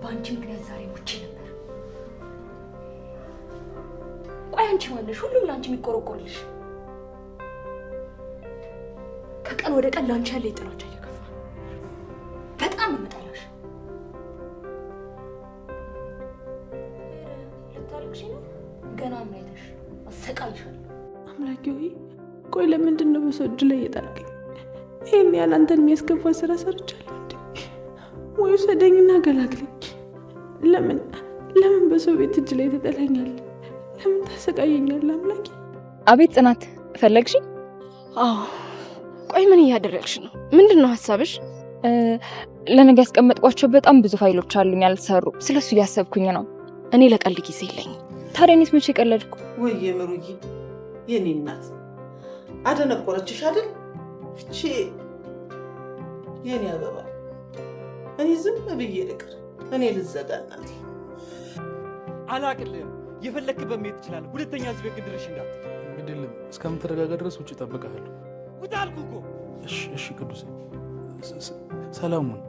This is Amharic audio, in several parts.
በአንቺ ምክንያት ዛሬ ሙቼ ነበር። ቆይ አንቺ ማነሽ? ሁሉም ለአንቺ የሚቆረቆርልሽ? ከቀን ወደ ቀን ለአንቺ ያለ ጥላቻ እየከፋ በጣም የምጠላሽ። ልታለቅሽ ነው? ገና ምን አይተሽ? አሰቃይሻለሁ። አምላኬ ሆይ ቆይ ለምንድን ነው በሰው እጅ ላይ የጣልከኝ? ይህን ያህል አንተን የሚያስከፋ ስራ ሰርቻለሁ እንዴ? ወይ ውሰደኝና ገላግለኝ። ለምን በሰው ቤት እጅ ላይ ትጠለኛለህ? ለምን ታሰቃየኛለህ? አምላኬ። አቤት ጽናት፣ ፈለግሽ? አዎ። ቆይ ምን እያደረግሽ ነው? ምንድን ነው ሀሳብሽ? ለነገ ያስቀመጥኳቸው በጣም ብዙ ፋይሎች አሉኝ ያልተሰሩ፣ ስለሱ እያሰብኩኝ ነው። እኔ ለቀልድ ጊዜ የለኝም። ታዲያ እኔስ መቼ ቀለድኩ? ወይ የምሩዬ የኔ እናት አደነቆረችሽ አይደል? እቺ የኔ አበባ እኔ ዝም ብዬ ልቅር? እኔ ልዘጋ እናቴ። አላቅልህም። የፈለክበት መሄድ ትችላለህ። ሁለተኛ እዚህ ቤት ድርሽ እንዳት ግድልም እስከምትረጋጋ ድረስ ውጭ እጠብቅሃለሁ። ውጣ አልኩህ እኮ። እሺ ቅዱሴ፣ ሰላሙን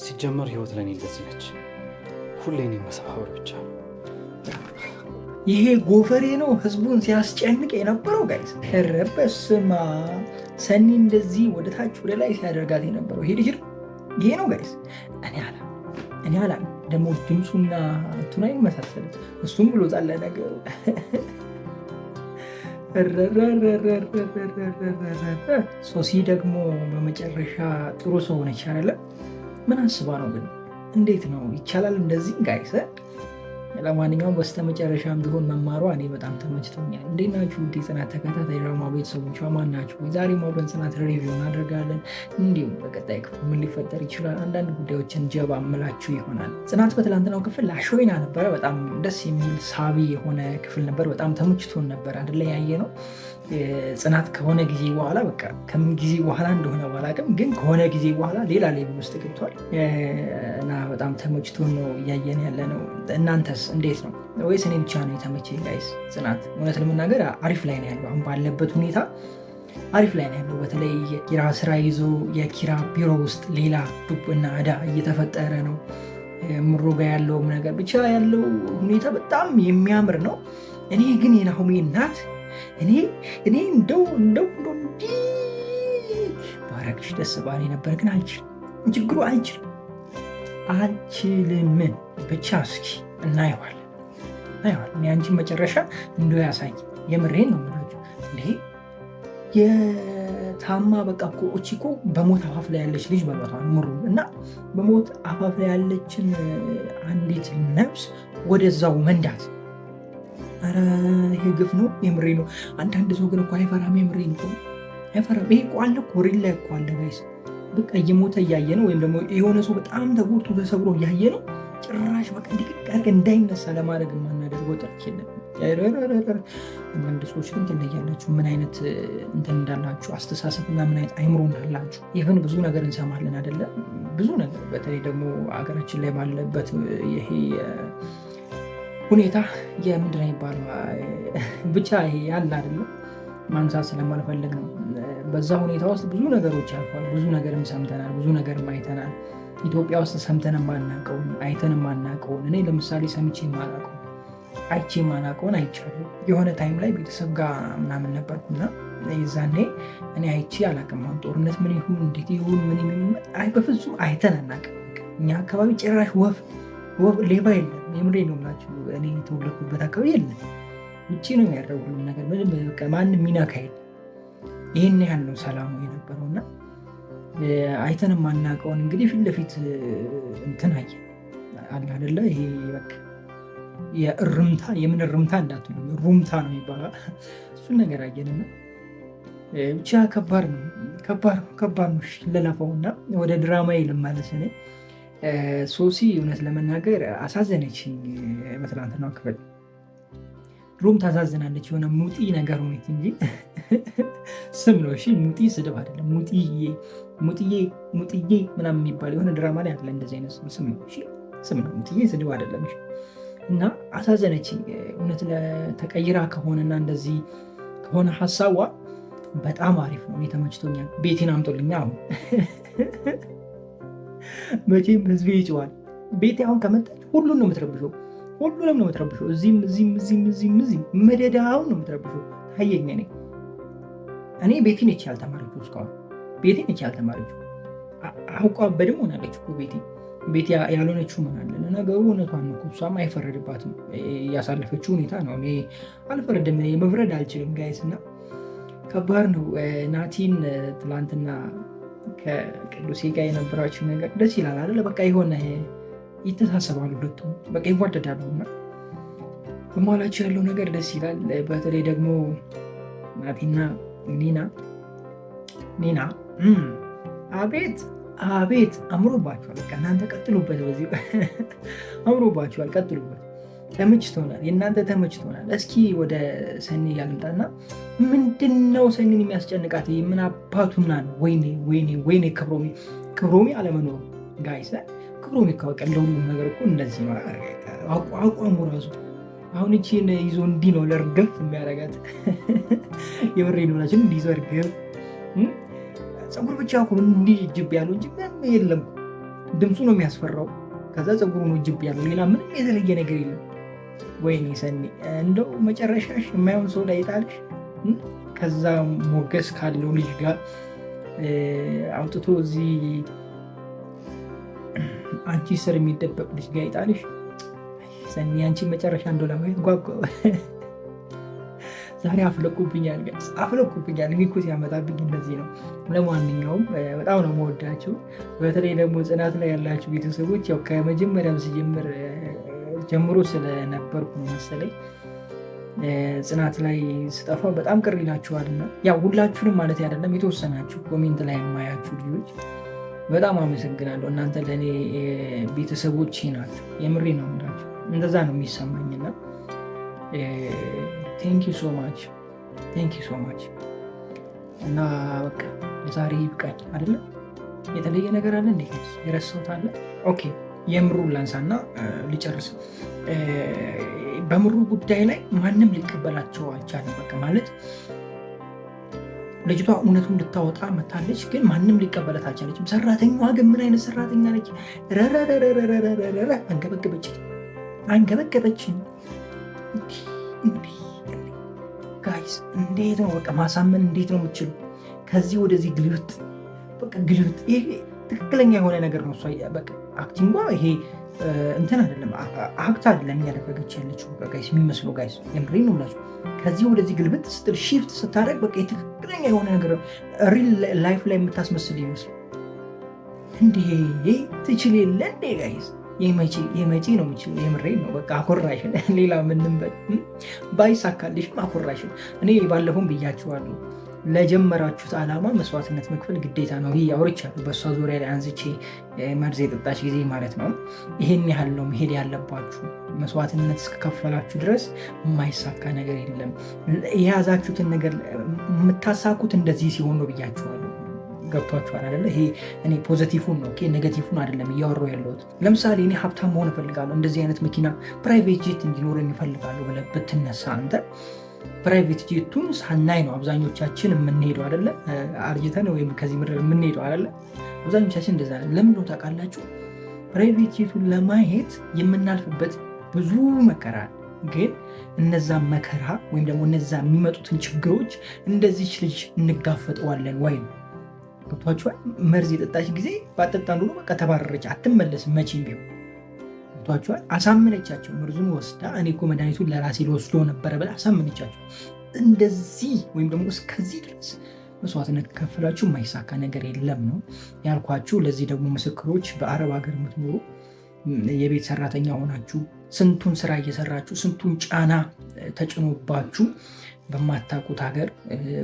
ሲጀመር ህይወት ለኔ እንደዚህ ነች። ሁሌ እኔን መሰባበር ብቻ ነው። ይሄ ጎፈሬ ነው ህዝቡን ሲያስጨንቅ የነበረው ጋይስ። ኧረ በስመ አብ! ሰኒ እንደዚህ ወደ ታች ወደ ላይ ሲያደርጋት የነበረው ይሄ ልጅ ነው። ይሄ ነው ጋይስ። እኔ አላ ደግሞ ድምፁና እንትና ይመሳሰል። እሱም ብሎታል ነገሩ። ሶሲ ደግሞ በመጨረሻ ጥሩ ሰው ሆነች አይደለ? ምን አስባ ነው ግን? እንዴት ነው ይቻላል እንደዚህ ጋይስ? ለማንኛውም በስተመጨረሻም ቢሆን መማሯ እኔ በጣም ተመችቶኛል። እንዴት ናችሁ ውድ የጽናት ተከታታይ ድራማ ቤተሰቦቿ? ማን ናችሁ? ዛሬ አብረን ጽናት ሪቪው እናደርጋለን። እንዲሁም በቀጣይ ክፍል ምን ሊፈጠር ይችላል አንዳንድ ጉዳዮችን ጀባ እምላችሁ ይሆናል። ጽናት በትላንትናው ክፍል አሾይና ነበረ። በጣም ደስ የሚል ሳቢ የሆነ ክፍል ነበር። በጣም ተመችቶን ነበር አንድ ላይ ያየ ነው። ጽናት ከሆነ ጊዜ በኋላ በቃ ከምን ጊዜ በኋላ እንደሆነ ባላቅም ግን ከሆነ ጊዜ በኋላ ሌላ ሌቭል ውስጥ ገብቷል እና በጣም ተመችቶን ነው እያየን ያለ ነው። እናንተስ እንዴት ነው? ወይስ እኔ ብቻ ነው የተመቸኝ ጋይስ? ጽናት እውነት ለመናገር አሪፍ ላይ ነው ያለው። አሁን ባለበት ሁኔታ አሪፍ ላይ ነው ያለው። በተለይ ኪራ ስራ ይዞ የኪራ ቢሮ ውስጥ ሌላ ዱብ እና እዳ እየተፈጠረ ነው። ምሮ ጋ ያለውም ነገር ብቻ ያለው ሁኔታ በጣም የሚያምር ነው። እኔ ግን የናሆሜ እናት እኔ እንደው እንዲህ ባረግሽ ደስ ባሌ ነበር፣ ግን አልችልም። ችግሩ አልችልም። ብቻ እስኪ እናየዋለን። እኔ አንቺን መጨረሻ እንደው ያሳይ። የምሬን ነው የምላችሁ። እንዴ የታማ በቃ እኮ እቺ እኮ በሞት አፋፍ ላይ ያለች ልጅ በሏታል ምሩ እና በሞት አፋፍ ላይ ያለችን አንዲት ነፍስ ወደዛው መንዳት። ኧረ ይሄ ግፍ ነው። የምሬ ነው። አንዳንድ ሰው ግን እኮ አይፈራም። የምሬ ነው አይፈራም። ይሄ እኮ አለ እኮ ሪል ላይ እኮ አለ ጋይስ። በቃ እየሞተ እያየ ነው፣ ወይም ደግሞ የሆነ ሰው በጣም ተጎድቶ ተሰብሮ እያየ ነው። ጭራሽ በቃ እንዲቀርቅ እንዳይነሳ ለማድረግ የማናደርገው ጥረት የለም። አንዳንድ ሰዎች ግን ትለያላችሁ፣ ምን አይነት እንትን እንዳላችሁ አስተሳሰብ እና ምን አይነት አይምሮ እንዳላችሁ። ኢቨን ብዙ ነገር እንሰማለን አይደለም? ብዙ ነገር በተለይ ደግሞ ሀገራችን ላይ ባለበት ይሄ ሁኔታ የምንድን ነው የሚባለው ብቻ ይሄ ያለ አይደለም፣ ማንሳት ስለማልፈልግ ነው። በዛ ሁኔታ ውስጥ ብዙ ነገሮች አልፏል። ብዙ ነገርም ሰምተናል፣ ብዙ ነገርም አይተናል። ኢትዮጵያ ውስጥ ሰምተን የማናውቀውን አይተን የማናውቀውን እኔ ለምሳሌ ሰምቼ የማላውቀውን አይቼ የማላውቀውን አይቻለሁ። የሆነ ታይም ላይ ቤተሰብ ጋር ምናምን ነበርኩና የዛኔ እኔ አይቼ አላውቅም። አሁን ጦርነት ምን ይሁን እንዴት ይሁን ምን በፍጹም አይተን አናውቅም። እኛ አካባቢ ጭራሽ ወፍ ሌባ የለም። የምሬ ነው የምላችሁ። እኔ የተወለድኩበት አካባቢ የለም። ውጭ ነው የሚያደርጉ ሁሉም ነገር ማንም ሚናካ የለም። ይህን ያህል ነው ሰላሙ የነበረው እና አይተን የማናውቀውን እንግዲህ ፊት ለፊት እንትን አየ አለ አይደለ? ይሄ በቃ የእርምታ የምን እርምታ እንዳትሉ ሩምታ ነው ይባላል። እሱን ነገር አየንና ብቻ ከባድ ነው ለለፈውና ወደ ድራማ ልመለስ። እኔ ሶሲ እውነት ለመናገር አሳዘነችኝ በትናንትናው ክፍል። ድሮም ታሳዝናለች። የሆነ ሙጢ ነገር ሆነች እንጂ ስም ነው። እሺ ሙጢ ስድብ አይደለም። ሙጢዬ ምናምን የሚባል የሆነ ድራማ ላይ አለ እንደዚህ አይነት ስም ነው። እሺ ስም ነው። ሙጢዬ ስድብ አይደለም። እና አሳዘነችኝ እውነት። ለተቀይራ ከሆነና እንደዚህ ከሆነ ሀሳቧ በጣም አሪፍ ነው። እኔ ተመችቶኛል። ቤቴን አምጦልኛ። አሁን መቼም ህዝቤ ይጨዋል። ቤቴ አሁን ከመጣች ሁሉን ነው የምትረብሸው፣ ሁሉንም ነው የምትረብሸው። እዚህም መደዳውን ነው የምትረብሸው። ታየኝ። እኔ ቤቴን ይቺ ያልተማረችው እስካሁን ቤቴን ይቺ ያልተማረችው አውቋ በደም ሆናለች እኮ ቤቴ ያልሆነችው ምን አለ? ነገሩ እውነቷን ነው። እሷም አይፈረድባትም። ያሳለፈችው ሁኔታ ነው። እኔ አልፈረድም፣ መፍረድ አልችልም ጋይስ። እና ከባድ ነው። ናቲን ትላንትና ከቅዱሴ ጋር የነበራችሁ ነገር ደስ ይላል አይደለ? በቃ የሆነ ይተሳሰባሉ ሁለቱም፣ በቃ ይዋደዳሉ። እና በመሀላቸው ያለው ነገር ደስ ይላል። በተለይ ደግሞ ናቲና ኒና አቤት አምሮባችኋል። በቃ እናንተ ቀጥሉበት፣ በዚህ አምሮባችኋል፣ ቀጥሉበት። ተመችቶናል፣ የእናንተ ተመችቶናል። እስኪ ወደ ሰኒ ያልምጣና ምንድነው ሰኒን የሚያስጨንቃት? ምን አባቱና ነው? ወይኔ ክብሮሚ አለመኖሩ ጋይስ። ክብሮሚ ካወቀ ለሁሉም ነገር እኮ እንደዚህ ነው። አቋሙ ራሱ አሁን እቺን ይዞ እንዲህ ነው ለርገፍ የሚያደርጋት። የብሬ ሆናችን እንዲይዞ እርገፍ ፀጉር ብቻ እኮ እንዲህ ጅብ ያለው እንጂ ምንም የለም። ድምፁ ነው የሚያስፈራው። ከዛ ፀጉሩ ነው ጅብ ያለው፣ ሌላ ምንም የተለየ ነገር የለም። ወይኔ ሰኒ እንደው መጨረሻሽ የማይሆን ሰው ላይ ይጣልሽ። ከዛ ሞገስ ካለው ልጅ ጋር አውጥቶ እዚህ አንቺ ስር የሚደበቅ ልጅ ጋር ይጣልሽ። ሰኒ አንቺ መጨረሻ እንደው ለማየት ጓጓ። ዛሬ አፍለቁብኛል ጋይስ፣ አፍለቁብኛል። እኮ ሲያመጣብኝ እንደዚህ ነው። ለማንኛውም በጣም ነው የምወዳችሁ። በተለይ ደግሞ ጽናት ላይ ያላችሁ ቤተሰቦች ያው ከመጀመሪያም ሲጀምር ጀምሮ ስለነበርኩ መሰለኝ ጽናት ላይ ስጠፋ በጣም ቅር ይላችኋልና ያው ሁላችሁንም ማለት አይደለም፣ የተወሰናችሁ ኮሜንት ላይ የማያችሁ ልጆች በጣም አመሰግናለሁ። እናንተ ለእኔ ቤተሰቦች ናችሁ። የምሬ ነው የምላችሁ። እንደዛ ነው የሚሰማኝና ቴንክ ዩ ሶ ማች እና በቃ ዛሬ ይብቃኝ አይደለም። የተለየ ነገር አለ እንዴ? የረሳሁት አለ? ኦኬ የምሩ ላንሳና ልጨርስ። በምሩ ጉዳይ ላይ ማንም ሊቀበላቸው አልቻለም። በቃ ማለት ልጅቷ እውነቱን እንድታወጣ መታለች፣ ግን ማንም ሊቀበላት አልቻለችም። ሰራተኛዋ ግን ምን አይነት ሰራተኛ ነች? አንገበገበችን። ጋይስ እንዴት ነው በቃ ማሳመን እንዴት ነው የምችሉ? ከዚህ ወደዚህ ግልብጥ፣ በቃ ግልብጥ። ይሄ ትክክለኛ የሆነ ነገር ነው። እሷ በቃ አክቲንጓ ይሄ እንትን አይደለም፣ አክት አይደለም እያደረገች ያለችው ጋይስ የሚመስለው ጋይስ፣ የምሬን ነው የምላችሁ። ከዚህ ወደዚህ ግልብጥ ስትል ሺፍት ስታደርግ በቃ ትክክለኛ የሆነ ነገር ሪል ላይፍ ላይ የምታስመስል ይመስል እንዴ ትችል የለ እንዴ ጋይስ? የመጪ ነው የምችለው። የምሬን ነው በቃ አኮራሽን። ሌላ ምንም ባይሳካልሽም አኮራሽን። እኔ ባለፈውም ብያችኋለሁ፣ ለጀመራችሁት ዓላማ መስዋዕትነት መክፈል ግዴታ ነው። ይህ አውርቻለሁ በእሷ ዙሪያ ላይ አንስቼ መርዝ የጠጣች ጊዜ ማለት ነው። ይሄን ያህል ነው መሄድ ያለባችሁ። መስዋዕትነት እስከከፈላችሁ ድረስ የማይሳካ ነገር የለም። የያዛችሁትን ነገር የምታሳኩት እንደዚህ ሲሆን ነው ብያችኋለሁ። ገብቷችኋል አይደለ? ይሄ እኔ ፖዘቲቭን ነው ኔጋቲቭን አይደለም እያወራሁ ያለሁት። ለምሳሌ እኔ ሀብታም መሆን እፈልጋለሁ፣ እንደዚህ አይነት መኪና ፕራይቬት ጄት እንዲኖረኝ እፈልጋለሁ ብለህ ብትነሳ አንተ ፕራይቬት ጄቱን ሳናይ ነው አብዛኞቻችን የምንሄደው አይደለ? አርጅተን ወይም ከዚህ ምድር የምንሄደው አይደለ? አብዛኞቻችን እንደዛ ነው። ለምን ነው ታውቃላችሁ? ፕራይቬት ጄቱን ለማየት የምናልፍበት ብዙ መከራ፣ ግን እነዛ መከራ ወይም ደግሞ እነዛ የሚመጡትን ችግሮች እንደዚች ልጅ እንጋፈጠዋለን ወይ ነው። ገብቷችኋል? መርዝ የጠጣች ጊዜ ባጠጣ ኑሮ በቃ ተባረረች፣ አትመለስም መቼም ቢሆን። ገብቷችኋል? አሳመነቻቸው። መርዙን ወስዳ እኔ እኮ መድኃኒቱን ለራሴ ልወስዶ ነበረ ብላ አሳመነቻቸው። እንደዚህ ወይም ደግሞ እስከዚህ ድረስ መስዋዕትነት ከፍላችሁ የማይሳካ ነገር የለም ነው ያልኳችሁ። ለዚህ ደግሞ ምስክሮች በአረብ ሀገር የምትኖሩ የቤት ሰራተኛ ሆናችሁ ስንቱን ስራ እየሰራችሁ ስንቱን ጫና ተጭኖባችሁ በማታውቁት ሀገር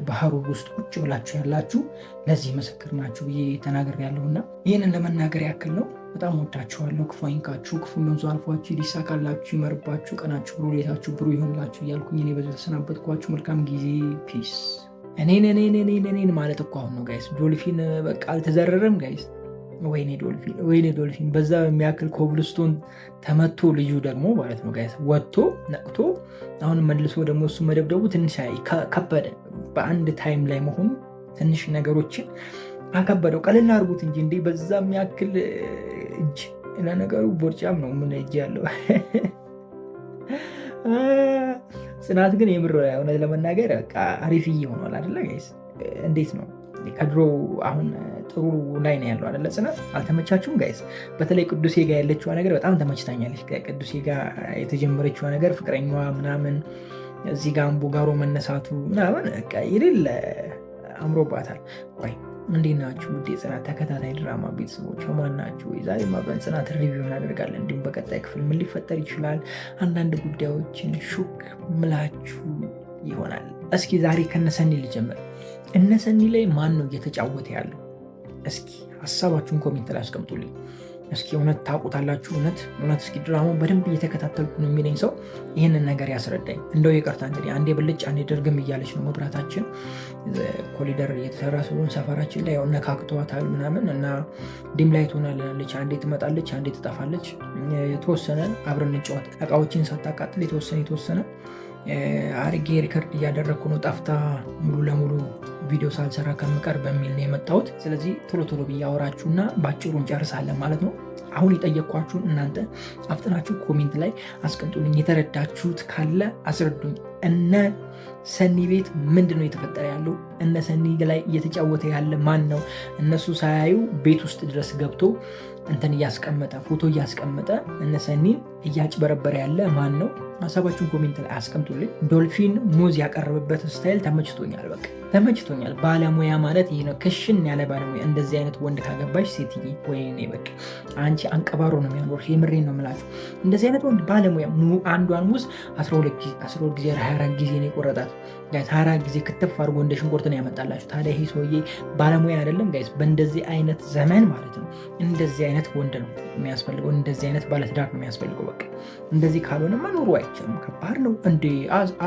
ባህሩ ውስጥ ቁጭ ብላችሁ ያላችሁ ለዚህ ምስክር ናችሁ ብዬ ተናግሬያለሁና ይህንን ለመናገር ያክል ነው። በጣም ወዳችኋለሁ። ክፉ አይንካችሁ፣ ክፉ መንዙ አልፏችሁ፣ ይሳካላችሁ፣ ይመርባችሁ፣ ቀናችሁ ብሩ፣ ሌታችሁ ብሩ ይሆንላችሁ እያልኩኝ እኔ በዚህ ተሰናበትኳችሁ። መልካም ጊዜ። ፒስ። እኔን ማለት እኮ አሁን ነው ጋይስ። ዶልፊን በቃ አልተዘረረም ጋይስ። ወይኔ ዶልፊን በዛ የሚያክል ኮብልስቶን ተመቶ ልጁ ደግሞ ማለት ነው ጋይስ ወጥቶ ነቅቶ አሁን መልሶ ደግሞ እሱ መደብደቡ ትንሽ ከበደ። በአንድ ታይም ላይ መሆኑ ትንሽ ነገሮችን አከበደው። ቀለል አድርጉት እንጂ እንዲህ በዛ የሚያክል እጅ ለነገሩ ቦርጫም ነው ምን እጅ ያለው ጽናት ግን የምር እውነት ለመናገር አሪፍ ሆኗል አይደለ ጋይስ? እንዴት ነው ከድሮ አሁን ጥሩ ላይ ነው ያለው አይደለ? ጽናት አልተመቻችሁም ጋይስ? በተለይ ቅዱሴ ጋር ያለችዋ ነገር በጣም ተመችታኛለች። ቅዱሴ ጋር የተጀመረችዋ ነገር ፍቅረኛዋ ምናምን እዚህ ጋር አምቦጋሮ መነሳቱ ምናምን ይልል አምሮባታል። ቆይ እንዴት ናችሁ ውድ የጽናት ተከታታይ ድራማ ቤተሰቦች ማን ናችሁ? ዛሬ አብረን ጽናት ሪቪው እናደርጋለን። እንዲሁም በቀጣይ ክፍል ምን ሊፈጠር ይችላል አንዳንድ ጉዳዮችን ሹክ ምላችሁ ይሆናል። እስኪ ዛሬ ከነሰኒ ልጀምር። እነሰኒ ላይ ማን ነው እየተጫወተ ያለው? እስኪ ሀሳባችሁን ኮሜንት ላይ አስቀምጡልኝ። እስኪ እውነት ታውቁታላችሁ? እውነት እስኪ ድራማውን በደንብ እየተከታተልኩ ነው የሚለኝ ሰው ይህንን ነገር ያስረዳኝ። እንደው ይቅርታ እንግዲህ አንዴ ብልጭ አንዴ ድርግም እያለች ነው መብራታችን። ኮሊደር እየተሰራ ስለሆነ ሰፈራችን ላይ ነካክተዋታል ምናምን እና ዲም ላይ ትሆናለች። አንዴ ትመጣለች፣ አንዴ ትጠፋለች። የተወሰነ አብረን እንጫወት እቃዎችን ሳታቃጥል የተወሰነ አርጌ ሪከርድ እያደረግኩ ነው። ጠፍታ ሙሉ ለሙሉ ቪዲዮ ሳልሰራ ከምቀር በሚል ነው የመጣሁት። ስለዚህ ቶሎ ብዬ አወራችሁና በአጭሩ እንጨርሳለን ማለት ነው። አሁን የጠየኳችሁን እናንተ አፍጥናችሁ ኮሜንት ላይ አስቀምጡልኝ። የተረዳችሁት ካለ አስረዱኝ። እነ ሰኒ ቤት ምንድን ነው የተፈጠረ ያለው? እነ ሰኒ ላይ እየተጫወተ ያለ ማን ነው? እነሱ ሳያዩ ቤት ውስጥ ድረስ ገብቶ እንትን እያስቀመጠ ፎቶ እያስቀመጠ እነ ሰኒን እያጭበረበረ ያለ ማን ነው? ሀሳባችሁን ኮሜንት ላይ አስቀምጡልኝ። ዶልፊን ሙዝ ያቀረበበት ስታይል ተመችቶኛል። በቃ ተመችቶኛል። ባለሙያ ማለት ይሄ ነው። ክሽን ያለ ባለሙያ። እንደዚህ አይነት ወንድ ካገባሽ ሴትዬ ወይኔ በቃ አንቺ አንቀባሮ ነው የሚያኖርሽ። የምሬን ነው የምላችሁ። እንደዚህ አይነት ወንድ ባለሙያ። አንዷን ሙዝ 12 ጊዜ 24 ጊዜ ነው የቆረጣት። 24 ጊዜ ክትፍ አድርጎ እንደ ሽንኩርት ነው ያመጣላችሁ። ታዲያ ይሄ ሰውዬ ባለሙያ አይደለም ጋይስ? በእንደዚህ አይነት ዘመን ማለት ነው እንደዚህ አይነት ወንድ ነው የሚያስፈልገው። እንደዚህ አይነት ባለትዳር ነው የሚያስፈልገው። በቃ እንደዚህ ካልሆነ መኖሩ አይችልም። ከባድ ነው እንዴ!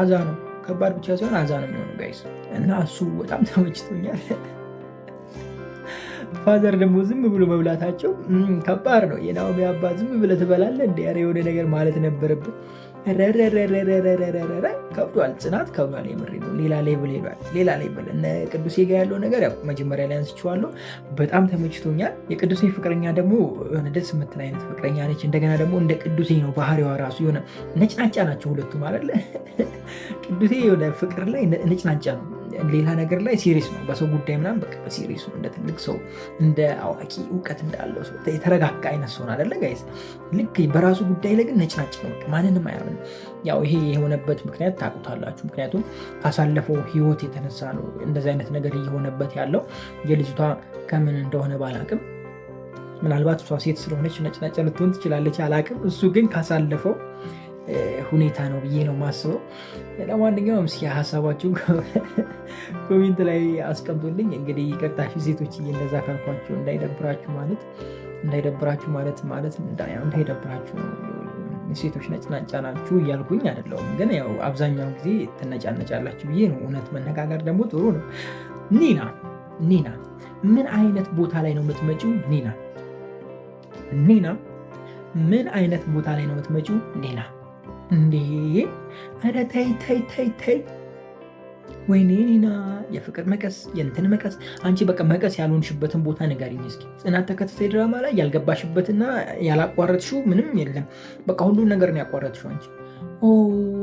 አዛ ነው። ከባድ ብቻ ሳይሆን አዛ ነው የሚሆነው ጋይስ። እና እሱ በጣም ተመችቶኛል። ፋዘር ደግሞ ዝም ብሎ መብላታቸው ከባድ ነው። የናኦሚ አባት ዝም ብለህ ትበላለህ እንደ ኧረ የሆነ ነገር ማለት ነበረብን። ከብዷል፣ ጽናት ከብዷል። የምሬ ነው። ሌላ ሌብል ሄዷል። ሌላ ሌብል። እነ ቅዱሴ ጋር ያለው ነገር ያው መጀመሪያ ላይ አንስቼዋለሁ። በጣም ተመችቶኛል። የቅዱሴ ፍቅረኛ ደግሞ የሆነ ደስ የምትል አይነት ፍቅረኛ ነች። እንደገና ደግሞ እንደ ቅዱሴ ነው ባህሪዋ ራሱ። የሆነ ነጭናጫ ናቸው ሁለቱም አይደለ? ቅዱሴ የሆነ ፍቅር ላይ ነጭናጫ ነው፣ ሌላ ነገር ላይ ሲሪየስ ነው። በሰው ጉዳይ ምናምን በቃ በሲሪየስ ነው። እንደ ትልቅ ሰው እንደ አዋቂ እውቀት እንዳለው ሰው የተረጋጋ አይነት ሰው አይደለ ጋይስ? ልክ በራሱ ጉዳይ ላይ ግን ነጭናጭ ነው። ማንንም አያምንም። ያው ይሄ የሆነበት ምክንያት ታውቁታላችሁ። ምክንያቱም ካሳለፈው ህይወት የተነሳ ነው እንደዚህ አይነት ነገር እየሆነበት ያለው። የልጅቷ ከምን እንደሆነ ባላቅም፣ ምናልባት እሷ ሴት ስለሆነች ነጭናጭ ልትሆን ትችላለች፣ አላቅም። እሱ ግን ካሳለፈው ሁኔታ ነው ብዬ ነው ማስበው። ለማንኛውም እስኪ ሀሳባችሁን ኮሜንት ላይ አስቀምጡልኝ። እንግዲህ ይቅርታ ሴቶች እንደዛ ካልኳችሁ እንዳይደብራችሁ ነው። ሴቶች ነጭናጫ ናችሁ እያልኩኝ አይደለሁም፣ ግን ያው አብዛኛው ጊዜ ትነጫነጫላችሁ ብዬ ነው። እውነት መነጋገር ደግሞ ጥሩ ነው። ኒና ምን አይነት ቦታ ላይ ነው የምትመጪው? ኒና ምን አይነት ቦታ ላይ ነው የምትመጪው? ኒና እንዴ! ኧረ ተይ! ወይኔ ኒና፣ የፍቅር መቀስ፣ የእንትን መቀስ። አንቺ በቃ መቀስ ያልሆንሽበትን ቦታ ንገሪኝ እስኪ። ጽናት ተከታታይ ድራማ ላይ ያልገባሽበትና ያላቋረጥሽው ምንም የለም። በቃ ሁሉን ነገር ነው ያቋረጥሽው አንቺ።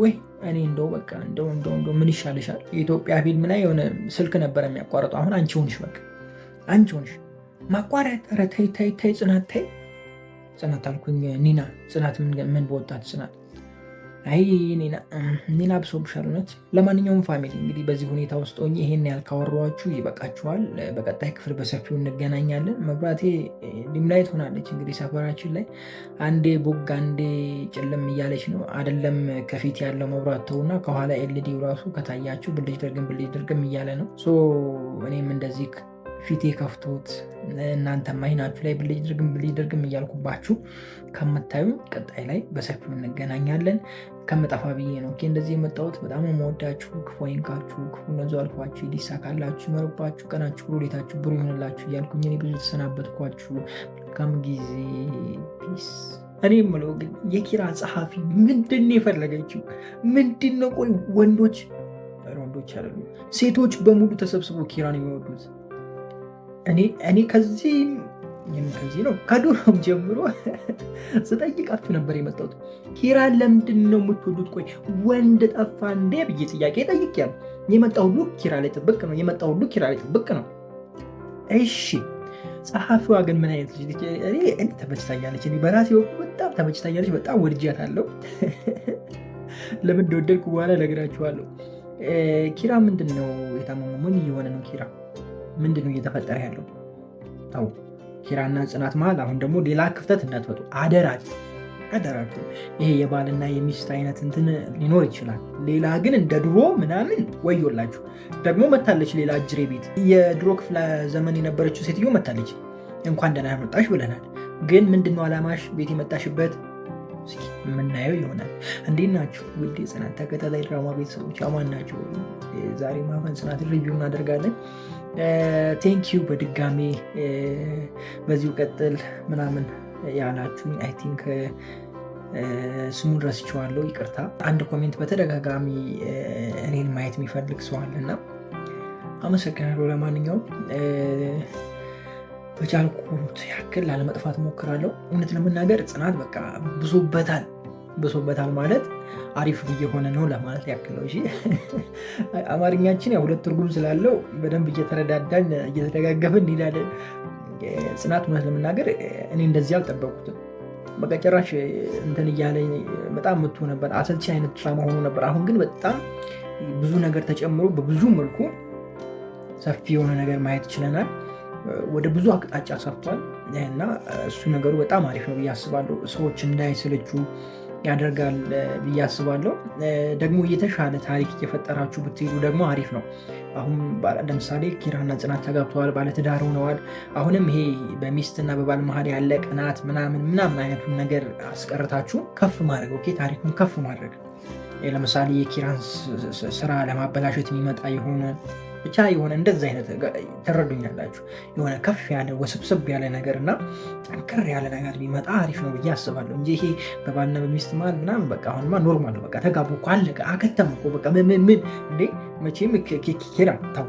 ወይ እኔ እንደው ምን ይሻልሻል? የኢትዮጵያ ፊልም ላይ የሆነ ስልክ ነበር የሚያቋረጠው። አሁን አንቺ ሆንሽ፣ በቃ አንቺ ሆንሽ ማቋረጥ። ኧረ ተይ ጽናት አልኩኝ። ኒና ጽናት ምን በወጣት ጽናት። አይ ኒና ብሶብሻል እውነት። ለማንኛውም ፋሚሊ እንግዲህ በዚህ ሁኔታ ውስጥ ሆኜ ይሄን ያልካወራችሁ ይበቃችኋል። በቀጣይ ክፍል በሰፊው እንገናኛለን። መብራቴ ዲምላይት ሆናለች እንግዲህ ሰፈራችን ላይ አንዴ ቦግ አንዴ ጭልም እያለች ነው። አይደለም ከፊት ያለው መብራት ተውና ከኋላ ኤልዲው ራሱ ከታያችሁ ብልጭ ድርግም እያለ ነው። እኔም እንደዚህ ፊቴ ከፍቶት እናንተም አይናችሁ ላይ ብልጭ ድርግም እያልኩባችሁ ከምታዩ ቀጣይ ላይ በሰፊው እንገናኛለን። ከምጠፋ ብዬ ነው እንደዚህ የመጣሁት። በጣም የምወዳችሁ፣ ክፉ አይንካችሁ፣ ክፉ ነዙ አልፏችሁ፣ ይሳካላችሁ፣ ይመርባችሁ፣ ቀናችሁ ብሩህ፣ ሌታችሁ ብሩህ ይሆንላችሁ እያልኩኝ እኔ ብዙ ተሰናበትኳችሁ። መልካም ጊዜ፣ ፒስ። እኔ የምለው ግን የኪራ ጸሐፊ ምንድን ነው የፈለገችው? ምንድን ነው? ቆይ ወንዶች አይደሉም ሴቶች በሙሉ ተሰብስበው ኪራን የሚወዱት? እኔ ከዚህ ነው ከዱሮም ጀምሮ ስጠይቃችሁ ነበር የመጣሁት። ኪራን ለምንድን ነው የምትወዱት? ቆይ ወንድ ጠፋ እንዴ ብዬ ጥያቄ ጠይቄያለሁ። የመጣ ሁሉ ኪራ ላይ ጥብቅ ነው። እሺ ጸሐፊዋ ግን ምን አይነት ልጅ? እኔ ተመችታኛለች። እኔ በራሴ በጣም ተመችታኛለች። በጣም ወድጃታለሁ። ለምን እንደወደድኩ በኋላ እነግራችኋለሁ። ኪራ ምንድን ነው የታመመው? ምን እየሆነ ነው? ኪራ ምንድን ነው እየተፈጠረ ያለው? ታው ኪራና ጽናት መሀል አሁን ደግሞ ሌላ ክፍተት እንዳትፈጡ አደራችሁ። ይሄ የባልና የሚስት አይነት እንትን ሊኖር ይችላል። ሌላ ግን እንደ ድሮ ምናምን ወዮላችሁ። ደግሞ መታለች ሌላ እጅሬ ቤት። የድሮ ክፍለ ዘመን የነበረችው ሴትዮ መታለች። እንኳን ደህና መጣሽ ብለናል። ግን ምንድነው አላማሽ? ቤት የመጣሽበት የምናየው ይሆናል። እንዴት ናችሁ ውድ የጽናት ተከታታይ ድራማ ቤተሰቦች? አማን ናቸው? ዛሬ ማፈን ጽናት ሪቪው እናደርጋለን። ቴንኪዩ በድጋሜ በዚሁ ቀጥል ምናምን ያላችሁኝ፣ አይ ቲንክ ስሙን ረስቼዋለሁ፣ ይቅርታ። አንድ ኮሜንት በተደጋጋሚ እኔን ማየት የሚፈልግ ሰው አለና አመሰግናለሁ። ለማንኛውም በቻልኩት ያክል ላለመጥፋት ሞክራለሁ። እውነት ለመናገር ጽናት በቃ ብሶበታል ማለት አሪፍ እየሆነ ነው ለማለት ያክል ነው። እሺ አማርኛችን ያው ሁለት ትርጉም ስላለው በደንብ እየተረዳዳን እየተደጋገፍን እንሄዳለን። ጽናት እውነት ለመናገር እኔ እንደዚህ አልጠበቁትም። በቃ ጭራሽ እንትን እያለ በጣም ምቱ ነበር። አሰልቺ አይነት ድራማ ሆኖ ነበር። አሁን ግን በጣም ብዙ ነገር ተጨምሮ በብዙ መልኩ ሰፊ የሆነ ነገር ማየት ችለናል። ወደ ብዙ አቅጣጫ ሰፍቷል እና እሱ ነገሩ በጣም አሪፍ ነው ብዬ አስባለሁ። ሰዎች እንዳይሰለቹ ያደርጋል ብዬ አስባለሁ። ደግሞ የተሻለ ታሪክ እየፈጠራችሁ ብትሄዱ ደግሞ አሪፍ ነው። አሁን ለምሳሌ ኪራና ጽናት ተጋብተዋል፣ ባለትዳር ሆነዋል። አሁንም ይሄ በሚስትና በባል መሀል ያለ ቅናት ምናምን አይነቱን ነገር አስቀርታችሁ ከፍ ማድረግ፣ ኦኬ ታሪኩን ከፍ ማድረግ። ለምሳሌ የኪራን ስራ ለማበላሸት የሚመጣ የሆነ ብቻ የሆነ እንደዚህ አይነት ተረዱኛላችሁ። የሆነ ከፍ ያለ ወስብስብ ያለ ነገር እና ጠንከር ያለ ነገር ቢመጣ አሪፍ ነው ብዬ አስባለሁ እንጂ ይሄ በባልና በሚስት መሀል ምናምን በቃ አሁንማ ኖርማል ነው። በቃ ተጋቡ እኮ አለቀ፣ አከተም እኮ በቃ ምን እንዴ መቼም ኪራ ተው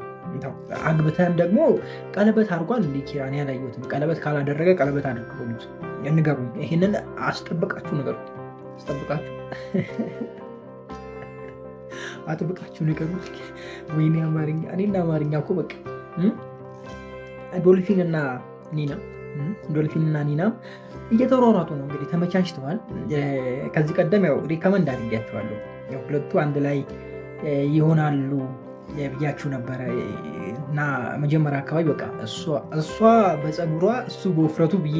አግብተህም ደግሞ ቀለበት አድርጓል እንዴ? ኪራን ያላየሁትም። ቀለበት ካላደረገ ቀለበት አድርጎት ንገሩኝ። ይሄንን አስጠብቃችሁ አጥብቃችሁ ንገሩት። ወይኔ አማርኛ፣ እኔና አማርኛ እኮ በቃ ዶልፊንና ኒና እየተሯሯጡ ነው እንግዲህ፣ ተመቻችተዋል። ከዚህ ቀደም ያው ሪከመንድ አድርጊያቸዋለሁ። ሁለቱ አንድ ላይ ይሆናሉ ብያችሁ ነበረ እና መጀመሪያ አካባቢ በቃ እሷ በፀጉሯ እሱ በውፍረቱ ብዬ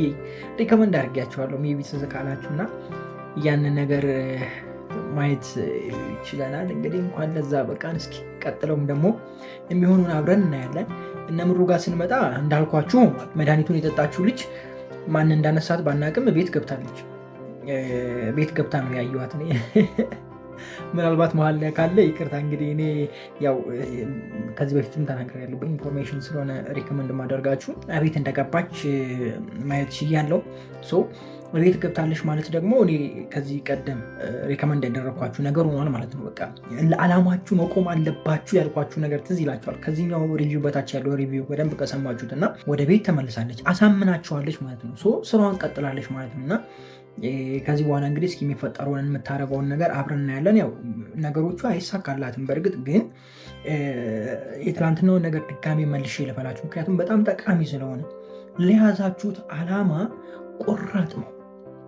ሪከመንድ አድርጊያቸዋለሁ። ሜይ ቢ ትዝ ካላችሁ እና ያንን ነገር ማየት ይችለናል። እንግዲህ እንኳን ለዛ በቃን። እስኪ ቀጥለውም ደግሞ የሚሆኑን አብረን እናያለን። እነ ምሩ ጋር ስንመጣ እንዳልኳችሁ መድኃኒቱን የጠጣችው ልጅ ማን እንዳነሳት ባናቅም ቤት ገብታለች። ቤት ገብታ ነው ያየኋት እኔ። ምናልባት መሀል ላይ ካለ ይቅርታ። እንግዲህ እኔ ያው ከዚህ በፊትም ተናግሬያለሁ፣ በኢንፎርሜሽን ስለሆነ ሪኮመንድ ማደርጋችሁ። ቤት እንደገባች ማየት ችያለሁ። ቤት ገብታለች ማለት ደግሞ እኔ ከዚህ ቀደም ሪከመንድ ያደረግኳችሁ ነገር ሆኗል ማለት ነው። በቃ ለዓላማችሁ መቆም አለባችሁ ያልኳችሁ ነገር ትዝ ይላችኋል። ከዚህኛው ሪቪው በታች ያለው ሪቪው በደንብ ከሰማችሁት እና ወደ ቤት ተመልሳለች፣ አሳምናችኋለች ማለት ነው። ስራዋን ቀጥላለች ማለት ነው እና ከዚህ በኋላ እንግዲህ እስኪ የሚፈጠረውን የምታደርገውን ነገር አብረን እናያለን። ያው ነገሮቹ አይሳካላትም በእርግጥ ግን የትላንትናውን ነገር ድጋሜ መልሼ ልበላችሁ፣ ምክንያቱም በጣም ጠቃሚ ስለሆነ። ለያዛችሁት ዓላማ ቆራጥ ነው።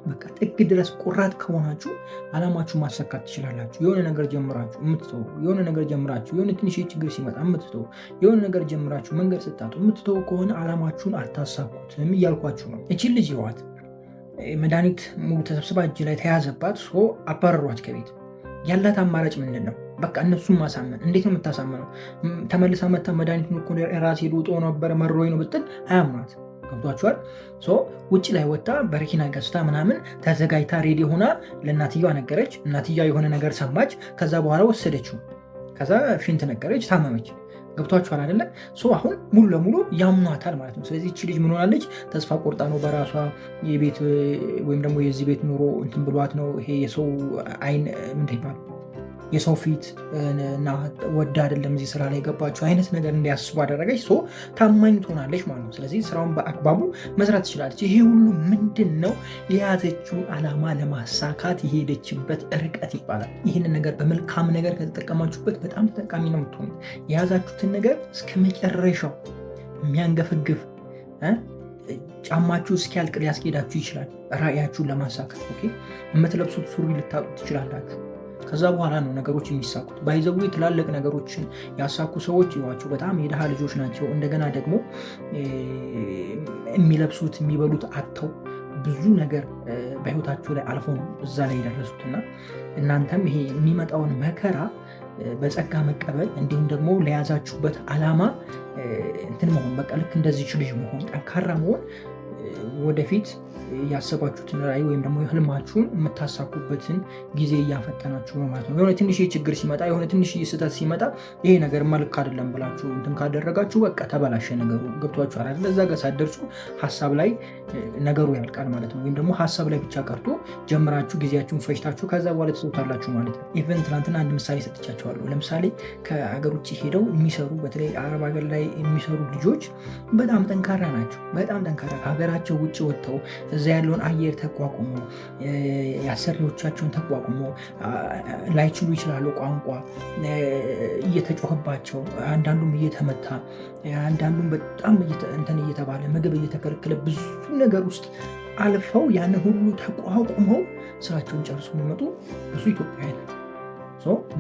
በቃ ጥግ ድረስ ቆራጥ ከሆናችሁ ዓላማችሁ ማሳካት ትችላላችሁ። የሆነ ነገር ጀምራችሁ የምትተው፣ የሆነ ነገር ጀምራችሁ የሆነ ትንሽ ችግር ሲመጣ የምትተው፣ የሆነ ነገር ጀምራችሁ መንገድ ስታጡ የምትተው ከሆነ ዓላማችሁን አታሳኩትም እያልኳችሁ ነው። እቺን ልጅ ይዋት መድኃኒት ሙሉ ተሰብስባ እጅ ላይ ተያዘባት። አባረሯት ከቤት። ያላት አማራጭ ምንድን ነው? በቃ እነሱን ማሳመን። እንዴት ነው የምታሳምነው? ተመልሳ መታ መድኃኒቱን እኮ ራሴ ልውጦ ነበረ መሮኝ ነው ብትል አያምኗት። ገብቷችኋል? ውጭ ላይ ወጣ በረኪና ገዝታ ምናምን ተዘጋጅታ ሬዲ ሆና ለእናትየዋ ነገረች። እናትየዋ የሆነ ነገር ሰማች። ከዛ በኋላ ወሰደችው። ከዛ ፊንት ነገረች፣ ታመመች። ገብቷችኋል አይደለ? አሁን ሙሉ ለሙሉ ያምኗታል ማለት ነው። ስለዚህ እቺ ልጅ ምን ሆናለች? ተስፋ ቆርጣ ነው በራሷ የቤት ወይም ደግሞ የዚህ ቤት ኑሮ እንትን ብሏት ነው። ይሄ የሰው አይን ምንድን ይባላል? የሰው ፊት እና ወዳ አይደለም እዚህ ስራ ላይ ገባችው አይነት ነገር እንዲያስቡ አደረገች። ታማኝ ትሆናለች ማለት ነው። ስለዚህ ስራውን በአግባቡ መስራት ትችላለች። ይሄ ሁሉ ምንድን ነው? የያዘችውን ዓላማ ለማሳካት የሄደችበት ርቀት ይባላል። ይህንን ነገር በመልካም ነገር ከተጠቀማችሁበት በጣም ተጠቃሚ ነው የምትሆኑት። የያዛችሁትን ነገር እስከ መጨረሻው የሚያንገፈግፍ ጫማችሁ እስኪያልቅ ሊያስኬዳችሁ ይችላል። ራእያችሁን ለማሳካት የምትለብሱት ሱሪ ልታጡ ትችላላችሁ። ከዛ በኋላ ነው ነገሮች የሚሳኩት። ባይዘቡ ትላልቅ ነገሮችን ያሳኩ ሰዎች ይዋቸው በጣም የድሃ ልጆች ናቸው። እንደገና ደግሞ የሚለብሱት የሚበሉት አጥተው ብዙ ነገር በህይወታቸው ላይ አልፎ ነው እዛ ላይ የደረሱትና እናንተም ይሄ የሚመጣውን መከራ በጸጋ መቀበል እንዲሁም ደግሞ ለያዛችሁበት ዓላማ እንትን መሆን በቃ ልክ እንደዚህ ልጅ መሆን ጠንካራ መሆን ወደፊት ያሰባችሁትን ራዕይ ወይም ደግሞ ህልማችሁን የምታሳኩበትን ጊዜ እያፈጠናችሁ ነው ማለት ነው። የሆነ ትንሽ ችግር ሲመጣ የሆነ ትንሽ ስህተት ሲመጣ ይሄ ነገር መልክ አይደለም ብላችሁ እንትን ካደረጋችሁ በቃ ተበላሸ ነገሩ። ገብቷችኋል አይደል? እዛ ጋር ሳትደርሱ ሀሳብ ላይ ነገሩ ያልቃል ማለት ነው። ወይም ደግሞ ሀሳብ ላይ ብቻ ቀርቶ ጀምራችሁ ጊዜያችሁን ፈጅታችሁ ከዛ በኋላ ትሰውታላችሁ ማለት ነው። ኢቨን ትናንትና አንድ ምሳሌ ሰጥቻችኋለሁ። ለምሳሌ ከሀገር ውጭ ሄደው የሚሰሩ በተለይ አረብ ሀገር ላይ የሚሰሩ ልጆች በጣም ጠንካራ ናቸው። በጣም ጠንካራ ከሀገራቸው ውጭ ወጥተው እዛ ያለውን አየር ተቋቁሞ የአሰሪዎቻቸውን ተቋቁሞ ላይችሉ ይችላሉ። ቋንቋ እየተጮህባቸው፣ አንዳንዱም እየተመታ፣ አንዳንዱም በጣም እንትን እየተባለ ምግብ እየተከለከለ ብዙ ነገር ውስጥ አልፈው ያንን ሁሉ ተቋቁመው ስራቸውን ጨርሶ የሚመጡ ብዙ ኢትዮጵያውያን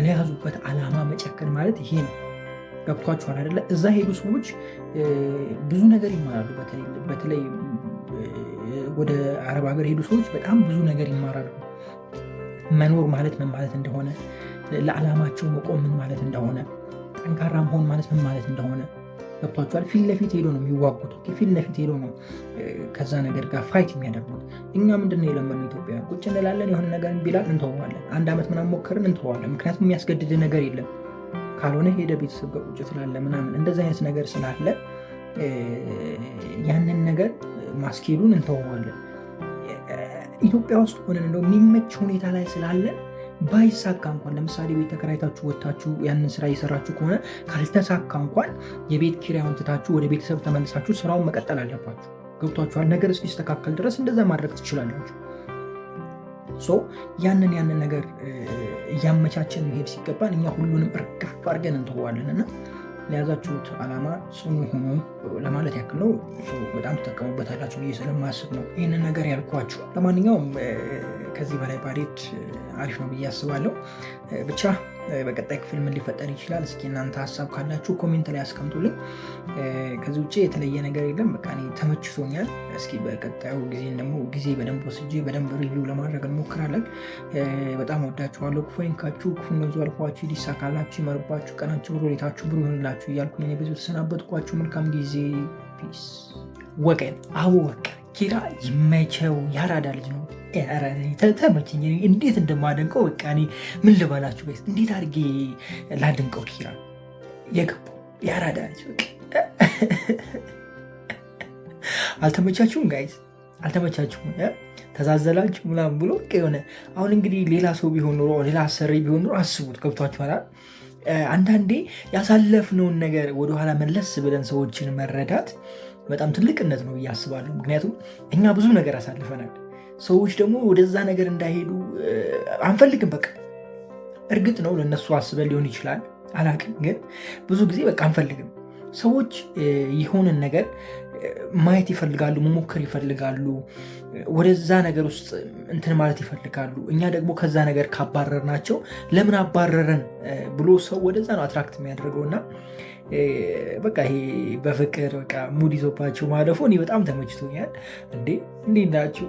ለያዙበት ዓላማ መጨከን ማለት ይሄ ነው። ገብቷችኋል አይደለ? እዛ ሄዱ ሰዎች ብዙ ነገር ይማራሉ። በተለይ ወደ አረብ ሀገር ሄዱ ሰዎች በጣም ብዙ ነገር ይማራሉ። መኖር ማለት ምን ማለት እንደሆነ፣ ለዓላማቸው መቆም ምን ማለት እንደሆነ፣ ጠንካራ መሆን ማለት ምን ማለት እንደሆነ ገብቷቸዋል። ፊት ለፊት ሄዶ ነው የሚዋጉት። ፊት ለፊት ሄዶ ነው ከዛ ነገር ጋር ፋይት የሚያደርጉት። እኛ ምንድነው የለመነው? ኢትዮጵያ ቁጭ እንላለን፣ የሆነ ነገር ቢላል እንተዋለን። አንድ ዓመት ምናምን ሞከርን እንተዋለን። ምክንያቱም የሚያስገድድ ነገር የለም። ካልሆነ ሄደ ቤተሰብ ጋር ቁጭ ስላለ ምናምን እንደዚህ አይነት ነገር ስላለ ያንን ነገር ማስኬዱን እንተዋለን። ኢትዮጵያ ውስጥ ሆነን እንደው የሚመች ሁኔታ ላይ ስላለን ባይሳካ እንኳን ለምሳሌ ቤት ተከራይታችሁ ወጥታችሁ ያንን ስራ እየሰራችሁ ከሆነ ካልተሳካ እንኳን የቤት ኪራዩን ትታችሁ ወደ ቤተሰብ ተመልሳችሁ ስራውን መቀጠል አለባችሁ። ገብቷችኋል? ነገር እስኪስተካከል ድረስ እንደዛ ማድረግ ትችላላችሁ። ያንን ነገር እያመቻችን መሄድ ሲገባን እኛ ሁሉንም እርግፍ አድርገን እንተዋለን እና ለያዛችሁት ዓላማ ጽኑ ሆኖ ለማለት ያክል ነው። በጣም ትጠቀሙበታላችሁ ብዬ ስለማስብ ነው ይህንን ነገር ያልኳችሁ። ለማንኛውም ከዚህ በላይ ባሬድ አሪፍ ነው ብዬ አስባለሁ። ብቻ በቀጣይ ክፍል ምን ሊፈጠር ይችላል? እስኪ እናንተ ሀሳብ ካላችሁ ኮሜንት ላይ አስቀምጡልኝ። ከዚህ ውጭ የተለየ ነገር የለም። በቃ እኔ ተመችቶኛል። እስኪ በቀጣዩ ጊዜ ደግሞ ጊዜ በደንብ ወስጄ በደንብ ሪቪው ለማድረግ እንሞክራለን። በጣም ወዳችኋለሁ። ክፉ አይንካችሁ፣ ክፉ መንዙ አልፏችሁ፣ ይሳካላችሁ፣ ይመርባችሁ፣ ቀናችሁ ብሩ፣ ሌታችሁ ብሩ ይሆንላችሁ እያልኩኝ እኔ ብዙ ተሰናበትኳችሁ። መልካም ጊዜ። ፒስ። ወቀን አዎ ወቀ ኪራ ይመቸው። ያራዳ ልጅ ነው። ተመችኝ። እንዴት እንደማደንቀው በቃ እኔ ምን ልበላችሁ ጋይስ፣ እንዴት አድርጌ ላድንቀው ኪራ። የገባው ያራዳ ልጅ በቃ። አልተመቻችሁም ጋይስ? አልተመቻችሁም? ተዛዘላችሁ ምናምን ብሎ የሆነ አሁን እንግዲህ ሌላ ሰው ቢሆን ኖሮ ሌላ አሰሪ ቢሆን ኖሮ አስቡት። ገብቷችኋል? አንዳንዴ ያሳለፍነውን ነገር ወደኋላ መለስ ብለን ሰዎችን መረዳት በጣም ትልቅነት ነው ብዬ አስባለሁ። ምክንያቱም እኛ ብዙ ነገር አሳልፈናል። ሰዎች ደግሞ ወደዛ ነገር እንዳይሄዱ አንፈልግም። በቃ እርግጥ ነው ለነሱ አስበን ሊሆን ይችላል፣ አላውቅም። ግን ብዙ ጊዜ በቃ አንፈልግም። ሰዎች የሆንን ነገር ማየት ይፈልጋሉ፣ መሞከር ይፈልጋሉ፣ ወደዛ ነገር ውስጥ እንትን ማለት ይፈልጋሉ። እኛ ደግሞ ከዛ ነገር ካባረርናቸው ለምን አባረረን ብሎ ሰው ወደዛ ነው አትራክት የሚያደርገው እና በቃ ይሄ በፍቅር በቃ ሙድ ይዞባቸው ማለፉ እኔ በጣም ተመችቶኛል። እንዴት ናችሁ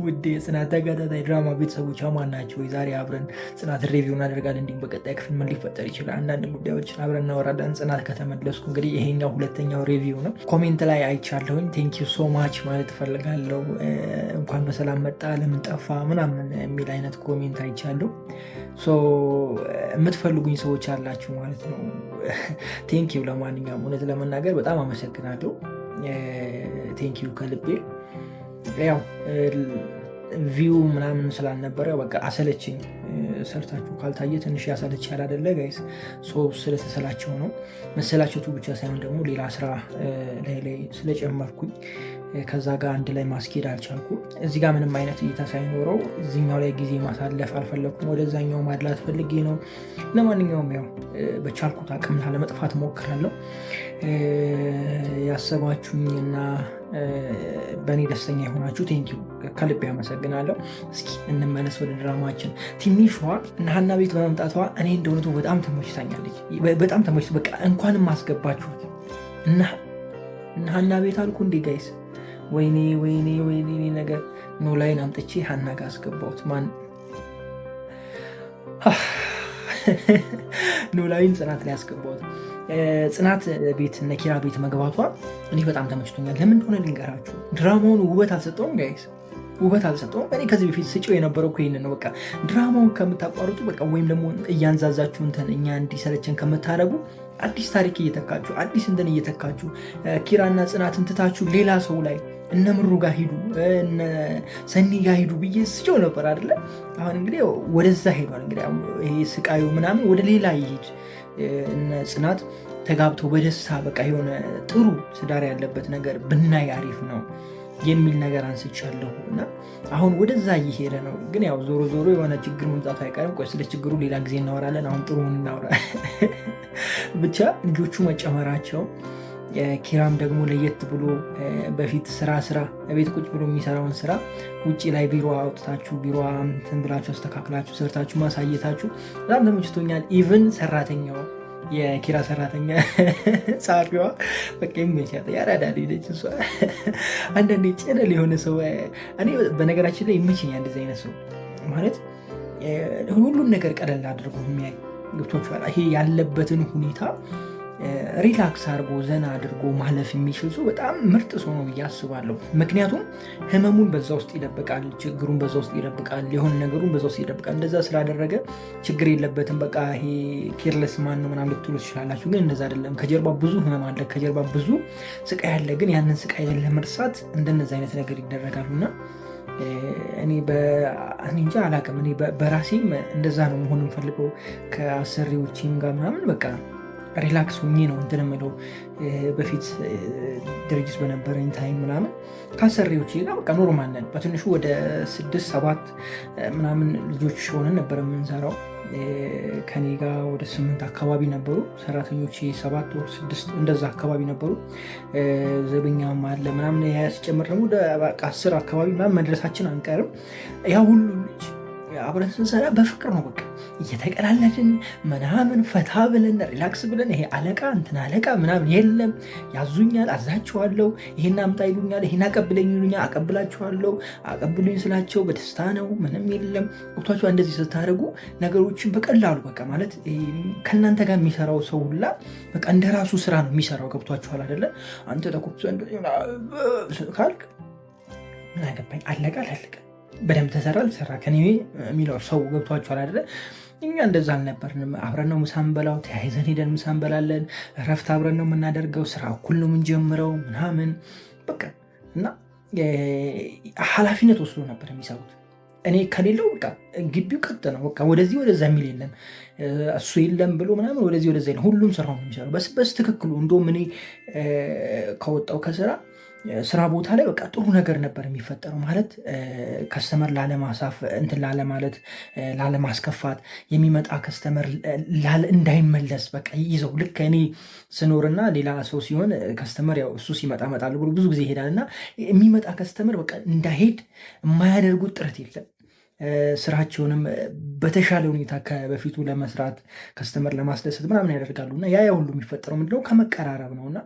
ውድ የጽናት ተከታታይ ድራማ ቤተሰቦች አማን ናቸው? ዛሬ አብረን ጽናት ሪቪው እናደርጋለን። እንዲሁም በቀጣይ ክፍል ምን ሊፈጠር ይችላል አንዳንድ ጉዳዮችን አብረን እናወራለን። ጽናት ከተመለስኩ እንግዲህ ይሄኛው ሁለተኛው ሪቪው ነው። ኮሜንት ላይ አይቻለሁኝ ቴንክ ዩ ሶ ማች ማለት እፈልጋለሁ። እንኳን በሰላም መጣ ለምን ጠፋ ምናምን የሚል አይነት ኮሜንት አይቻለሁ። የምትፈልጉኝ ሰዎች አላችሁ ማለት ነው። ቴንክ ዩ። ለማንኛውም እውነት ለመናገር በጣም አመሰግናለሁ። ቴንክ ዩ ከልቤ። ያው ቪው ምናምን ስላልነበረ በቃ አሰለችኝ። ሰርታችሁ ካልታየ ትንሽ ያሰለቻል አይደለ ጋይስ? ስለተሰላቸው ነው። መሰላቸቱ ብቻ ሳይሆን ደግሞ ሌላ ስራ ላይ ስለጨመርኩኝ ከዛ ጋር አንድ ላይ ማስኬድ አልቻልኩም። እዚህ ጋር ምንም አይነት እይታ ሳይኖረው እዚኛው ላይ ጊዜ ማሳለፍ አልፈለኩም። ወደዛኛው ማድላት ፈልጌ ነው። ለማንኛውም ያው በቻልኩት አቅም ለመጥፋት ሞክራለሁ። ያሰባችሁኝና በእኔ ደስተኛ የሆናችሁ ቴንኪው ከልቤ ያመሰግናለሁ። እስኪ እንመለስ ወደ ድራማችን። ትንሿ ሀና ቤት በመምጣቷ እኔ እንደሆነቱ በጣም ተመችታኛለች። በጣም ተመችቶ በቃ እንኳንም አስገባችሁት እና ሀና ቤት አልኩ እንዴ ጋይስ? ወይኔ ነገር ኖላይን አምጥቼ ሀና ጋር አስገባሁት። ማን ኖላይን ጽናት ላይ አስገባሁት። ጽናት ቤት እነ ኪራ ቤት መግባቷ እኔ በጣም ተመችቶኛል። ለምን እንደሆነ ልንገራችሁ። ድራማውን ውበት አልሰጠውም ጋይስ፣ ውበት አልሰጠውም። እኔ ከዚህ በፊት ስጭው የነበረው ይሄንን ነው። በቃ ድራማውን ከምታቋርጡ በቃ ወይም ደግሞ እያንዛዛችሁ እንትን እኛ እንዲሰለችን ከምታደርጉ አዲስ ታሪክ እየተካችሁ አዲስ እንትን እየተካችሁ ኪራና ጽናትን ትታችሁ ሌላ ሰው ላይ እነ ምሩ ጋር ሂዱ እነ ሰኒ ጋር ሂዱ ብዬ ስጨው ነበር አይደለ? አሁን እንግዲህ ወደዛ ሄዷል። እንግዲህ ይሄ ስቃዩ ምናምን ወደ ሌላ ይሄድ። እነ ጽናት ተጋብተው በደስታ በቃ የሆነ ጥሩ ትዳር ያለበት ነገር ብናይ አሪፍ ነው የሚል ነገር አንስቻለሁ እና አሁን ወደዛ እየሄደ ነው። ግን ያው ዞሮ ዞሮ የሆነ ችግር መምጣቱ አይቀርም። ቆይ ስለ ችግሩ ሌላ ጊዜ እናወራለን። አሁን ጥሩ እናውራ። ብቻ ልጆቹ መጨመራቸው ኪራም ደግሞ ለየት ብሎ በፊት ስራ ቤት ቁጭ ብሎ የሚሰራውን ስራ ውጭ ላይ ቢሮ አውጥታችሁ ቢሮ እንትን ብላችሁ አስተካክላችሁ ሰርታችሁ ማሳየታችሁ በጣም ተመችቶኛል። ኢቭን ሰራተኛው የኪራ ሰራተኛ ጸሐፊዋ በቃ ይመቻት ያራዳ ልጅ እሷ። አንዳንዴ ጨለል የሆነ ሰው እኔ በነገራችን ላይ ይመችኛል እንደዚህ አይነት ሰው ማለት ሁሉን ነገር ቀለል አድርጎ የሚያይ ገብቶችኋል። ይሄ ያለበትን ሁኔታ ሪላክስ አድርጎ ዘና አድርጎ ማለፍ የሚችል ሰው በጣም ምርጥ ሰው ነው ብዬ አስባለሁ። ምክንያቱም ህመሙን በዛ ውስጥ ይደብቃል፣ ችግሩን በዛ ውስጥ ይደብቃል፣ የሆነ ነገሩን በዛ ውስጥ ይደብቃል። እንደዛ ስላደረገ ችግር የለበትም በቃ ይሄ ኬርለስ ማን ነው ምናምን ልትሉ ትችላላችሁ። ግን እንደዛ አይደለም። ከጀርባ ብዙ ህመም አለ፣ ከጀርባ ብዙ ስቃይ አለ። ግን ያንን ስቃይ ለመርሳት እንደነዚ አይነት ነገር ይደረጋሉና እኔ እንጃ አላውቅም። እኔ በራሴም እንደዛ ነው መሆን የምፈልገው ከአሰሪዎችም ጋር ምናምን በቃ ሪላክስ ሁኜ ነው እንትን የምለው። በፊት ድርጅት በነበረኝ ታይም ምናምን ከአሰሪዎች ጋር በቃ ኖርማል ነን። በትንሹ ወደ 6-7 ምናምን ልጆች ሆነን ነበር የምንሰራው። ከኔ ጋር ወደ 8 አካባቢ ነበሩ ሰራተኞች፣ 7 ወር 6 እንደዛ አካባቢ ነበሩ። ዘበኛም አለ ምናምን ያስጨምር ደግሞ ወደ 10 አካባቢ ምናምን መድረሳችን አንቀርም። ያ ሁሉ ልጅ አብረን ስንሰራ በፍቅር ነው በቃ እየተቀላለድን ምናምን ፈታ ብለን ሪላክስ ብለን። ይሄ አለቃ እንትን አለቃ ምናምን የለም። ያዙኛል፣ አዛቸዋለሁ። ይሄን አምጣ ይሉኛል፣ ይሄን አቀብለኝ ይሉኛል፣ አቀብላቸዋለሁ። አቀብሉኝ ስላቸው በደስታ ነው፣ ምንም የለም። ወቅቷቸው እንደዚህ ስታደርጉ ነገሮችን በቀላሉ በቃ ማለት ከእናንተ ጋር የሚሰራው ሰው ሁላ በቃ እንደ ራሱ ስራ ነው የሚሰራው። ገብቷችኋል አይደለ? አንተ ተኮብሰ ካልክ ምን አገባኝ፣ አለቃ አላለቀ በደንብ ተሰራ አልሰራ ከኔ የሚለው ሰው ገብቷችኋል አይደለ? እኛ እንደዛ አልነበርንም። አብረን ነው ምሳ እንበላው፣ ተያይዘን ሄደን ምሳ እንበላለን። እረፍት አብረን ነው የምናደርገው፣ ስራ እኩል ነው የምንጀምረው ምናምን በቃ እና ኃላፊነት ወስዶ ነበር የሚሰሩት። እኔ ከሌለው በቃ ግቢው ቀጥ ነው በቃ ወደዚህ ወደዛ የሚል የለም። እሱ የለም ብሎ ምናምን ወደዚህ ወደዛ የለም። ሁሉም ስራው ነው የሚሰራው በስ ትክክሉ። እንደውም እኔ ከወጣው ከስራ ስራ ቦታ ላይ በቃ ጥሩ ነገር ነበር የሚፈጠረው። ማለት ከስተመር ላለማሳፍ እንትን ላለማለት ላለማስከፋት፣ የሚመጣ ከስተመር እንዳይመለስ በቃ ይዘው ልክ እኔ ስኖርና ሌላ ሰው ሲሆን ከስተመር ያው እሱ ሲመጣ እመጣለሁ ብሎ ብዙ ጊዜ ይሄዳል እና የሚመጣ ከስተመር በቃ እንዳይሄድ የማያደርጉት ጥረት የለም። ስራቸውንም በተሻለ ሁኔታ ከበፊቱ ለመስራት ከስተመር ለማስደሰት ምናምን ያደርጋሉ እና ያ ሁሉ የሚፈጠረው ምንድነው ከመቀራረብ ነው እና